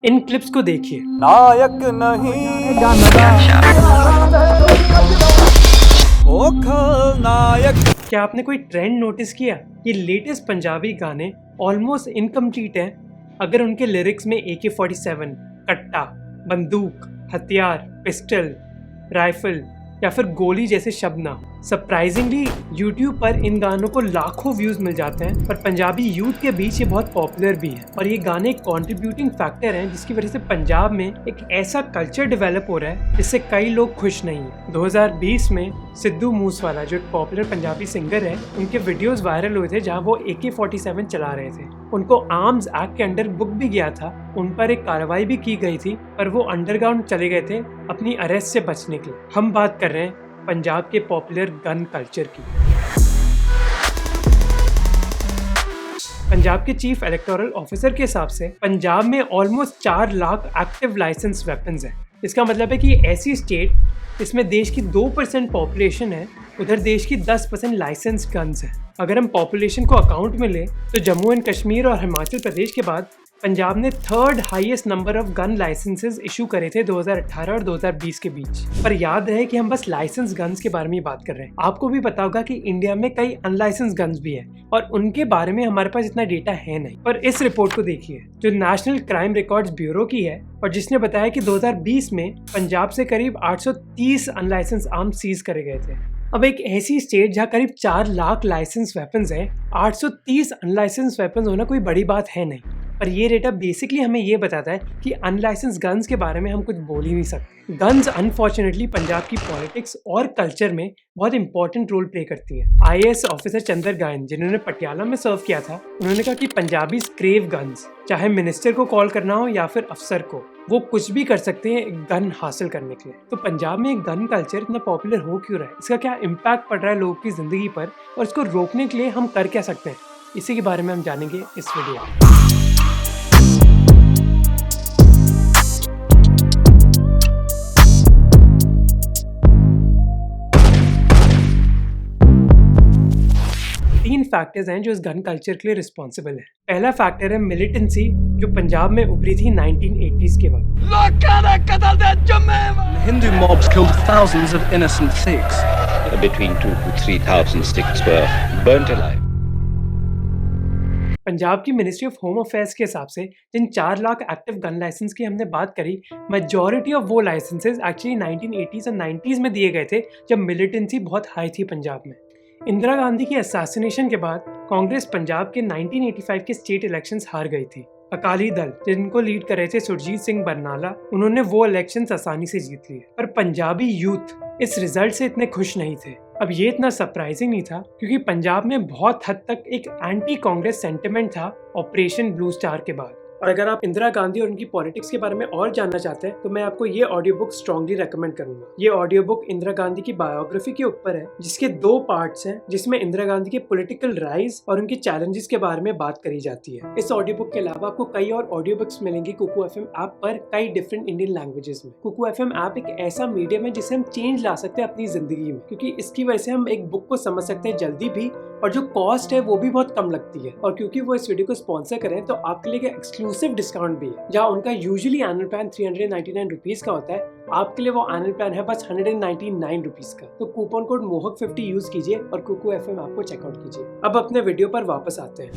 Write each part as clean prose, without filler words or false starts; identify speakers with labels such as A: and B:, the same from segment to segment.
A: इन clips को देखिए।
B: नायक नहीं ओ खलनायक।
A: क्या आपने कोई ट्रेंड नोटिस किया कि लेटेस्ट पंजाबी गाने ऑलमोस्ट इनकम्प्लीट हैं अगर उनके लिरिक्स में AK-47, कट्टा, बंदूक, हथियार, पिस्टल, राइफल या फिर गोली जैसे शब्द ना। सरप्राइजिंगली YouTube पर इन गानों को लाखों व्यूज मिल जाते हैं, पर पंजाबी यूथ के बीच ये बहुत पॉपुलर भी है और ये गाने एक कॉन्ट्रीब्यूटिंग फैक्टर हैं जिसकी वजह से पंजाब में एक ऐसा कल्चर डेवलप हो रहा है जिससे कई लोग खुश नहीं हैं। 2020 में सिद्धू मूसवाला जो एक पॉपुलर पंजाबी सिंगर है, उनके वीडियोस वायरल हुए थे जहां वो AK-47 चला रहे थे। उनको आर्म्स एक्ट के अंडर बुक भी गया था, उन पर एक कार्रवाई भी की गई थी, पर वो अंडरग्राउंड चले गए थे अपनी अरेस्ट से बचने के लिए। हम बात कर रहे हैं पंजाब के पॉपुलर गन कल्चर की। पंजाब के चीफ इलेक्टोरल ऑफिसर के हिसाब से पंजाब में almost 4 lakh active licence weapons हैं। इसका मतलब है कि ऐसी स्टेट इसमें देश की 2% पॉपुलेशन है, उधर देश की 10% लाइसेंस गन्स है। अगर हम पॉपुलेशन को अकाउंट में लें तो जम्मू एंड कश्मीर और हिमाचल प्रदेश के बाद पंजाब ने 3rd highest number of gun licences issue करे थे 2018 और 2020 के बीच। पर याद रहे कि हम बस लाइसेंस गन्स के बारे में बात कर रहे हैं। आपको भी पता होगा कि इंडिया में कई अनलाइसेंस गन्स भी हैं और उनके बारे में हमारे पास इतना डेटा है नहीं। पर इस रिपोर्ट को देखिए जो नेशनल क्राइम रिकॉर्ड्स ब्यूरो की है और जिसने बताया कि 2020 में पंजाब से करीब 830 अनलाइसेंस आर्म्स सीज करे गए थे। अब एक ऐसी स्टेट जहाँ करीब 4 लाख लाइसेंस वेपन्स हैं, 830 अनलाइसेंस वेपन्स होना कोई बड़ी बात है नहीं। पर ये डेटा बेसिकली हमें ये बताता है कि अनलाइसेंस गन्स के बारे में हम कुछ बोल ही नहीं सकते। गन्स अनफॉर्चुनेटली पंजाब की पॉलिटिक्स और कल्चर में बहुत इंपॉर्टेंट रोल प्ले करती हैं। IAS ऑफिसर चंदर गायन जिन्होंने पटियाला में सर्व किया था, उन्होंने कहा कि पंजाबी क्रेव गन्स, चाहे मिनिस्टर को कॉल करना हो या फिर अफसर को, वो कुछ भी कर सकते हैं एक गन हासिल करने के लिए। तो पंजाब में एक गन कल्चर इतना पॉपुलर हो क्यों रहा है, इसका क्या इम्पैक्ट पड़ रहा है लोगों की जिंदगी पर और इसको रोकने के लिए हम कर क्या सकते हैं, इसी के बारे में हम जानेंगे इस वीडियो में। तीन फैक्टर्स हैं जो इस गन कल्चर के लिए रिस्पॉन्सिबल है। पहला फैक्टर है मिलिटेंसी, जो पंजाब में उभरी थी 1980s के वक्त।
C: Hindu mobs killed thousands of innocent Sikhs.
D: Between 2,000 to 3,000 Sikhs were burnt alive.
A: Punjab की मिनिस्ट्री ऑफ होम अफेयर्स के हिसाब से जिन 4 लाख एक्टिव गन लाइसेंस की हमने बात करी, मेजॉरिटी ऑफ वो लाइसेंसेज एक्चुअली 1980s और 90s में दिए गए थे जब मिलिटेंसी बहुत हाई थी पंजाब में। इंदिरा गांधी की असैसिनेशन के बाद कांग्रेस पंजाब के 1985 के स्टेट इलेक्शंस हार गई थी। अकाली दल जिनको लीड कर रहे थे सुरजीत सिंह बरनाला, उन्होंने वो इलेक्शंस आसानी से जीत लिए। पर पंजाबी यूथ इस रिजल्ट से इतने खुश नहीं थे। अब ये इतना सरप्राइजिंग नहीं था क्योंकि पंजाब में बहुत हद तक एक एंटी कांग्रेस सेंटिमेंट था ऑपरेशन ब्लू स्टार के बाद। और अगर आप इंदिरा गांधी और उनकी पॉलिटिक्स के बारे में और जानना चाहते हैं तो मैं आपको ये ऑडियो बुक स्ट्रांगली रेकमेंड करूंगा। ये ऑडियो बुक इंदिरा गांधी की बायोग्राफी के ऊपर है, जिसके 2 पार्ट्स हैं, जिसमें इंदिरा गांधी के पॉलिटिकल राइज और उनके चैलेंजेस के बारे में बात करी जाती है। इस ऑडियो बुक के अलावा आपको कई और ऑडियो बुक्स मिलेंगी कुकू FM ऐप पर, कई डिफरेंट इंडियन लैंग्वेजेस में। कुकू FM ऐप एक ऐसा मीडियम है जिससे हम चेंज ला सकते हैं अपनी जिंदगी में, क्योंकि इसकी वजह से हम एक बुक को समझ सकते हैं जल्दी भी और जो कॉस्ट है वो भी बहुत कम लगती है। और क्योंकि वो इस वीडियो को स्पॉन्सर करें तो आपके लिए एक्सक्लूसिव डिस्काउंट भी है। जहाँ उनका यूजुअली एनुअल प्लान 399 रुपीज का होता है, आपके लिए वो एनुअल प्लान है बस 199 रुपीज का। तो कूपन कोड मोहक50 यूज कीजिए और कुकू FM ऐप को चेकआउट कीजिए। अब अपने वीडियो पर वापस आते हैं।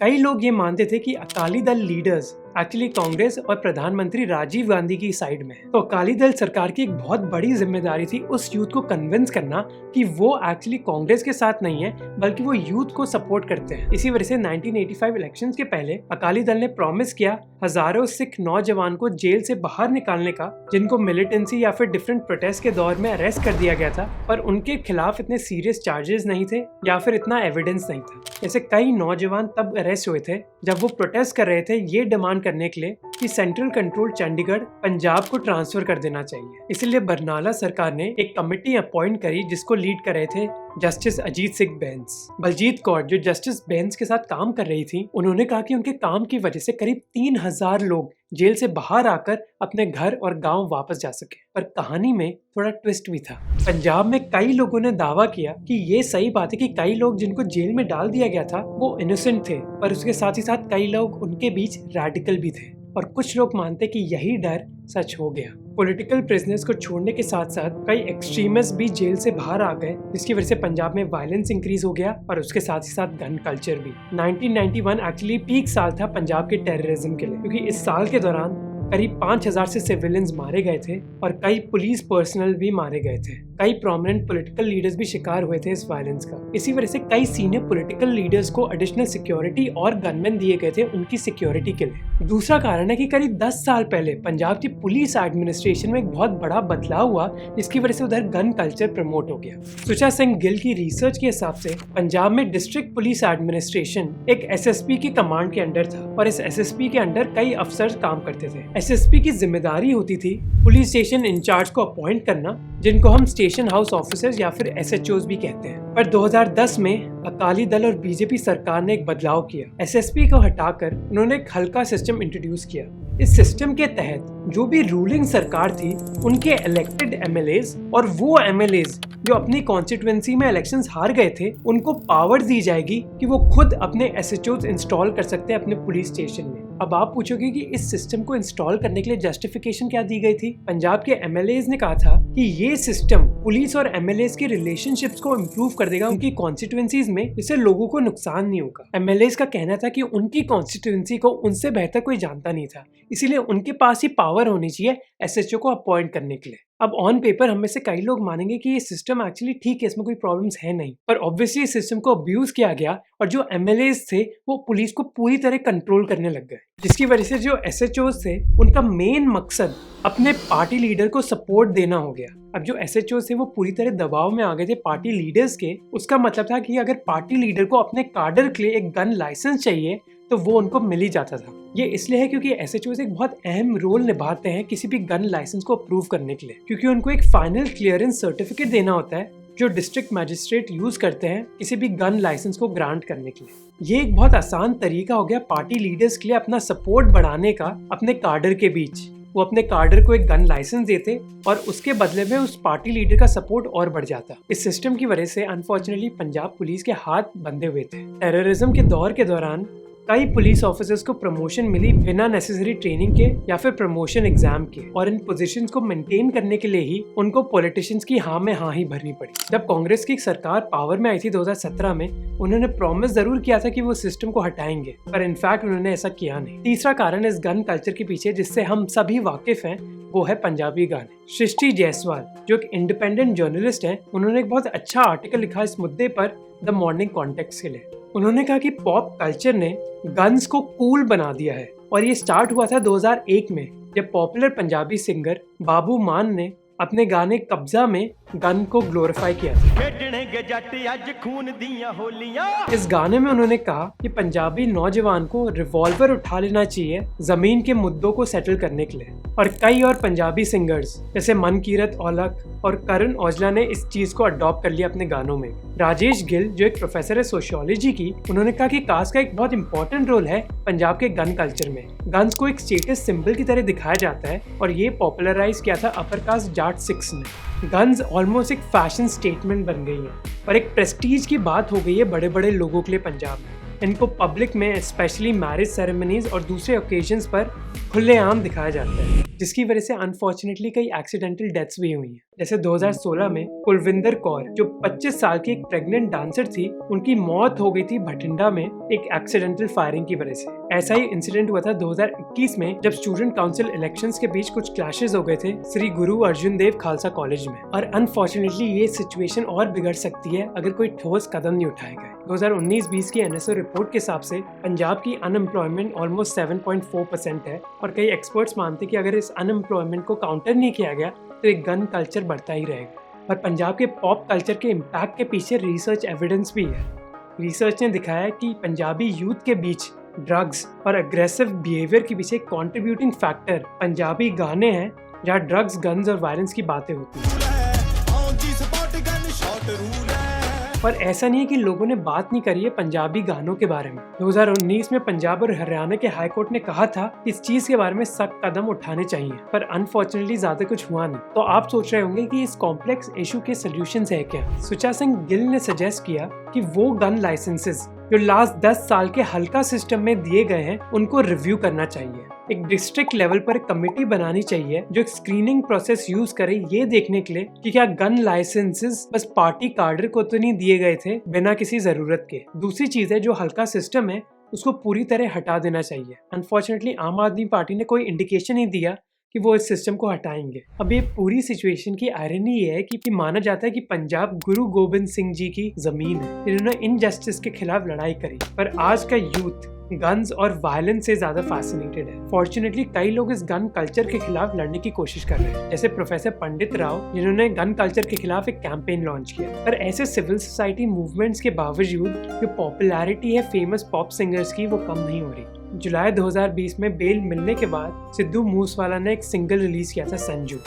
A: कई लोग ये मानते थे कि अकाली दल लीडर्स एक्चुअली कांग्रेस और प्रधानमंत्री राजीव गांधी की साइड में है। तो अकाली दल सरकार की एक बहुत बड़ी जिम्मेदारी थी उस यूथ को कन्विंस करना कि वो एक्चुअली कांग्रेस के साथ नहीं है, बल्कि वो यूथ को सपोर्ट करते हैं। इसी वजह से 1985 इलेक्शंस के पहले अकाली दल ने प्रॉमिस किया हजारों सिख नौजवान को जेल से बाहर निकालने का, जिनको मिलिटेंसी या फिर डिफरेंट प्रोटेस्ट के दौर में अरेस्ट कर दिया गया था, पर उनके खिलाफ इतने सीरियस चार्जेस नहीं थे या फिर इतना एविडेंस नहीं था। ऐसे कई नौजवान तब अरेस्ट हुए थे जब वो प्रोटेस्ट कर रहे थे ये डिमांड करने के लिए कि सेंट्रल कंट्रोल चंडीगढ़ पंजाब को ट्रांसफर कर देना चाहिए। इसलिए बरनाला सरकार ने एक कमेटी अपॉइंट करी जिसको लीड कर रहे थे जस्टिस अजीत सिंह बैंस। बलजीत कौर जो जस्टिस बैंस के साथ काम कर रही थी, उन्होंने कहा कि उनके काम की वजह से करीब 3000 लोग जेल से बाहर आकर अपने घर और गांव वापस जा सके। पर कहानी में थोड़ा ट्विस्ट भी था। पंजाब में कई लोगों ने दावा किया कि ये सही बात है कि कई लोग जिनको जेल में डाल दिया गया था वो इनोसेंट थे, पर उसके साथ ही साथ कई लोग उनके बीच रेडिकल भी थे। और कुछ लोग मानते कि यही डर सच हो गया। पॉलिटिकल प्रिजनर्स को छोड़ने के साथ साथ कई एक्सट्रीमिस्ट भी जेल से बाहर आ गए, जिसकी वजह से पंजाब में वायलेंस इंक्रीज हो गया और उसके साथ ही साथ गन कल्चर भी। 1991 एक्चुअली पीक साल था पंजाब के टेररिज्म के लिए, क्योंकि इस साल के दौरान करीब 5000 से सिविलियंस मारे गए थे और कई पुलिस पर्सनल भी मारे गए थे। कई प्रोमिनेंट पॉलिटिकल लीडर्स भी शिकार हुए थे इस वायलेंस का। इसी वजह से कई सीनियर पॉलिटिकल लीडर्स को एडिशनल सिक्योरिटी और गनमैन दिए गए थे उनकी सिक्योरिटी के लिए। दूसरा कारण है कि करीब 10 साल पहले पंजाब की पुलिस एडमिनिस्ट्रेशन में एक बहुत बड़ा बदलाव हुआ, जिसकी वजह से उधर गन कल्चर प्रमोट हो गया। सुचा सिंह गिल की रिसर्च के हिसाब से पंजाब में डिस्ट्रिक्ट पुलिस एडमिनिस्ट्रेशन एक एसएसपी की कमांड के अंडर था और इस एसएसपी के अंडर कई अफसर काम करते थे। एसएसपी की जिम्मेदारी होती थी पुलिस स्टेशन इंचार्ज को अपॉइंट करना, जिनको हम स्टेशन हाउस ऑफिसर्स या फिर एसएचओज भी कहते हैं। पर 2010 में अकाली दल और बीजेपी सरकार ने एक बदलाव किया। एसएसपी को हटाकर उन्होंने एक हल्का सिस्टम इंट्रोड्यूस किया। इस सिस्टम के तहत जो भी रूलिंग सरकार थी उनके इलेक्टेड एमएलएज और वो एमएलएज जो अपनी कॉन्स्टिट्यूएंसी में इलेक्शंस हार गए थे, उनको पावर दी जाएगी कि वो खुद अपने एसएचओज इंस्टॉल कर सकते हैं अपने पुलिस स्टेशन में। अब आप पूछोगे कि इस सिस्टम को इंस्टॉल करने के लिए जस्टिफिकेशन क्या दी गई थी? पंजाब के एमएलएज ने कहा था कि ये सिस्टम पुलिस और एमएलएज के रिलेशनशिप्स को इम्प्रूव कर देगा उनकी कॉन्स्टिट्यूएंसीज में, जिससे लोगों को नुकसान नहीं होगा। एमएलएज का कहना था कि उनकी कॉन्स्टिट्यूएंसी को उनसे बेहतर कोई जानता नहीं था, इसीलिए उनके पास ही पावर होनी चाहिए एसएचओ को अपॉइंट करने के लिए। अब ऑन पेपर हम में से कई लोग मानेंगे कि ये सिस्टम एक्चुअली ठीक है, इसमें कोई प्रॉब्लम्स है नहीं, पर ऑब्वियसली इस सिस्टम को अब्यूज किया गया और जो एमएलएज थे वो पुलिस को पूरी तरह कंट्रोल करने लग गए, जिसकी वजह से जो एसएचओज थे उनका मेन मकसद अपने पार्टी लीडर को सपोर्ट देना हो गया। अब जो एसएचओज थे वो पूरी तरह दबाव में आ गए थे पार्टी लीडर्स के। उसका मतलब था कि अगर पार्टी लीडर को अपने कार्डर के लिए एक गन लाइसेंस चाहिए तो वो उनको मिल ही जाता था। ये इसलिए है क्योंकि एसएचओज एक बहुत अहम रोल निभाते हैं किसी भी गन लाइसेंस को अप्रूव करने के लिए, क्योंकि उनको एक फाइनल क्लियरेंस सर्टिफिकेट देना होता है जो डिस्ट्रिक्ट मैजिस्ट्रेट यूज करते हैं किसी भी गन लाइसेंस को ग्रांट करने के लिए। ये एक बहुत आसान तरीका हो गया पार्टी लीडर्स के लिए अपना सपोर्ट बढ़ाने का अपने कार्डर के बीच। वो अपने कार्डर को एक गन लाइसेंस देते और उसके बदले में उस पार्टी लीडर का सपोर्ट और बढ़ जाता। इस सिस्टम की वजह से अनफॉर्चुनेटली पंजाब पुलिस के हाथ बंधे हुए थे। टेररिज्म के दौर के दौरान कई पुलिस ऑफिसर्स को प्रमोशन मिली बिना नेसेसरी ट्रेनिंग के या फिर प्रमोशन एग्जाम के, और इन पोजीशंस को मेंटेन करने के लिए ही उनको पॉलिटिशियंस की हाँ में हाँ ही भरनी पड़ी। जब कांग्रेस की सरकार पावर में आई थी 2017 में, उन्होंने प्रॉमिस जरूर किया था कि वो सिस्टम को हटाएंगे, पर इनफैक्ट उन्होंने ऐसा किया नहीं। तीसरा कारण इस गन कल्चर के पीछे जिससे हम सभी वाकिफ हैं वो है पंजाबी गाने। सृष्टि जायसवाल जो एक इंडिपेंडेंट जर्नलिस्ट हैं, उन्होंने एक बहुत अच्छा आर्टिकल लिखा इस मुद्दे पर द मॉर्निंग कॉन्टेक्स्ट के लिए। उन्होंने कहा कि पॉप कल्चर ने गन्स को कूल बना दिया है और ये स्टार्ट हुआ था 2001 में, जब पॉपुलर पंजाबी सिंगर बाबू मान ने अपने गाने कब्जा में गन को ग्लोरीफाई किया था। इस गाने में उन्होंने कहा कि पंजाबी नौजवान को रिवॉल्वर उठा लेना चाहिए जमीन के मुद्दों को सेटल करने के लिए, और कई और पंजाबी सिंगर्स जैसे मनकीरत औलख और करण औजला ने इस चीज को अडॉप्ट कर लिया अपने गानों में। राजेश गिल जो एक प्रोफेसर है सोशियोलॉजी की, उन्होंने कहा कि कास्ट का एक बहुत इंपॉर्टेंट रोल है पंजाब के गन कल्चर में। गन्स को एक स्टेटस सिंबल की तरह दिखाया जाता है और ये पॉपुलराइज किया था अपर कास्ट जाट 6 ने। गन्स ऑलमोस्ट एक फैशन स्टेटमेंट बन गई है और एक प्रेस्टीज की बात हो गई है बड़े बड़े लोगों के लिए पंजाब में। इनको पब्लिक में स्पेशली मैरिज सेरेमनीज और दूसरे ओकेजन्स पर खुलेआम दिखाया जाता है, जिसकी वजह से अनफॉर्चुनेटली कई एक्सीडेंटल डेथ्स भी हुई हैं। जैसे 2016 में कुलविंदर कौर जो 25 साल की एक प्रेग्नेंट डांसर थी, उनकी मौत हो गई थी भटिंडा में एक एक्सीडेंटल फायरिंग की वजह से। ऐसा ही इंसिडेंट हुआ था 2021 में जब स्टूडेंट काउंसिल इलेक्शंस के बीच कुछ क्लैशेस हो गए थे श्री गुरु अर्जुन देव खालसा कॉलेज में, और अनफॉर्चुनेटली ये सिचुएशन और बिगड़ सकती है अगर कोई ठोस कदम नहीं उठाए गए। 2019-20 की एनएसओ रिपोर्ट के हिसाब से पंजाब की अनएम्प्लॉयमेंट ऑलमोस्ट 7.4% है, और कई एक्सपर्ट्स मानते कि अगर इस अनएम्प्लॉयमेंट को काउंटर नहीं किया गया तो एक गन कल्चर बढ़ता ही रहेगा। और पंजाब के पॉप कल्चर के इम्पैक्ट के पीछे रिसर्च एविडेंस भी है। रिसर्च ने दिखाया कि पंजाबी यूथ के बीच ड्रग्स और अग्रेसिव बिहेवियर के पीछे कंट्रीब्यूटिंग फैक्टर पंजाबी गाने हैं, जहाँ ड्रग्स, गन्स और वायलेंस की बातें होती हैं। पर ऐसा नहीं है कि लोगों ने बात नहीं करी है पंजाबी गानों के बारे में। 2019 में पंजाब और हरियाणा के हाई कोर्ट ने कहा था कि इस चीज के बारे में सख्त कदम उठाने चाहिए, पर अनफॉर्चुनेटली ज्यादा कुछ हुआ नहीं। तो आप सोच रहे होंगे कि इस कॉम्प्लेक्स इशू के सोल्यूशंस है क्या? सुचा सिंह गिल ने सजेस्ट किया कि वो गन लाइसेंसेस जो लास्ट 10 साल के हल्का सिस्टम में दिए गए हैं उनको रिव्यू करना चाहिए। एक डिस्ट्रिक्ट लेवल पर एक कमेटी बनानी चाहिए जो एक स्क्रीनिंग प्रोसेस यूज करे ये देखने के लिए कि क्या गन लाइसेंसेस बस पार्टी कार्डर को तो नहीं दिए गए थे बिना किसी जरूरत के। दूसरी चीज है, जो हल्का सिस्टम है उसको पूरी तरह हटा देना चाहिए। अनफॉर्चुनेटली आम आदमी पार्टी ने कोई इंडिकेशन नहीं दिया कि वो इस सिस्टम को हटाएंगे। अब ये पूरी सिचुएशन की आयरनी ये है कि माना जाता है कि पंजाब गुरु गोबिंद सिंह जी की जमीन है, इन्होंने इनजस्टिस के खिलाफ लड़ाई करी, पर आज का यूथ गन्स और वायलेंस से ज्यादा फैसिनेटेड है। फॉर्चुनेटली कई लोग इस गन कल्चर के खिलाफ लड़ने की कोशिश कर रहे हैं, जैसे प्रोफेसर पंडित राव जिन्होंने गन कल्चर के खिलाफ एक कैंपेन लॉन्च किया। पर ऐसे सिविल सोसाइटी मूवमेंट्स के बावजूद जो पॉपुलैरिटी है फेमस पॉप सिंगर्स की वो कम नहीं हो रही। जुलाई 2020 में बेल मिलने के बाद सिद्धू मूसेवाला ने एक सिंगल रिलीज किया था, संजू।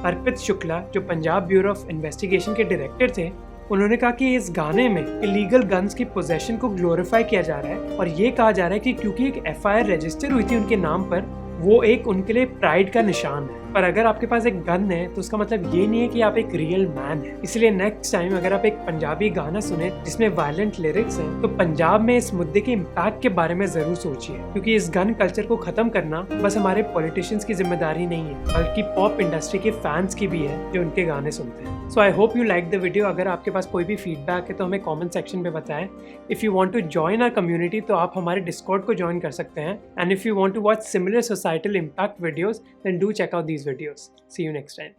A: अर्पित शुक्ला जो पंजाब ब्यूरो ऑफ इन्वेस्टिगेशन के डायरेक्टर थे, उन्होंने कहा कि इस गाने में इलीगल गन्स की पोजेशन को ग्लोरीफाई किया जा रहा है और ये कहा जा रहा है कि क्योंकि एक एफआईआर रजिस्टर हुई थी उनके नाम पर, वो एक उनके लिए प्राइड का निशान है। पर अगर आपके पास एक गन है तो उसका मतलब ये नहीं है कि आप एक रियल मैन है। इसलिए नेक्स्ट टाइम अगर आप एक पंजाबी गाना सुने जिसमें वायलेंट लिरिक्स हैं तो पंजाब में इस मुद्दे के इम्पैक्ट के बारे में जरूर सोचिए, क्योंकि इस गन कल्चर को खत्म करना बस हमारे पॉलिटिशियंस की जिम्मेदारी नहीं है बल्कि पॉप इंडस्ट्री के फैंस की भी है जो उनके गाने सुनते हैं। So I hope you like the video. अगर आपके पास कोई भी फीडबैक है तो हमें कॉमेंट सेक्शन में बताएं। If you want to join our community तो आप हमारे डिस्कॉर्ड को ज्वाइन कर सकते हैं। And if you want to watch similar societal impact videos then do check out these videos. See you next time.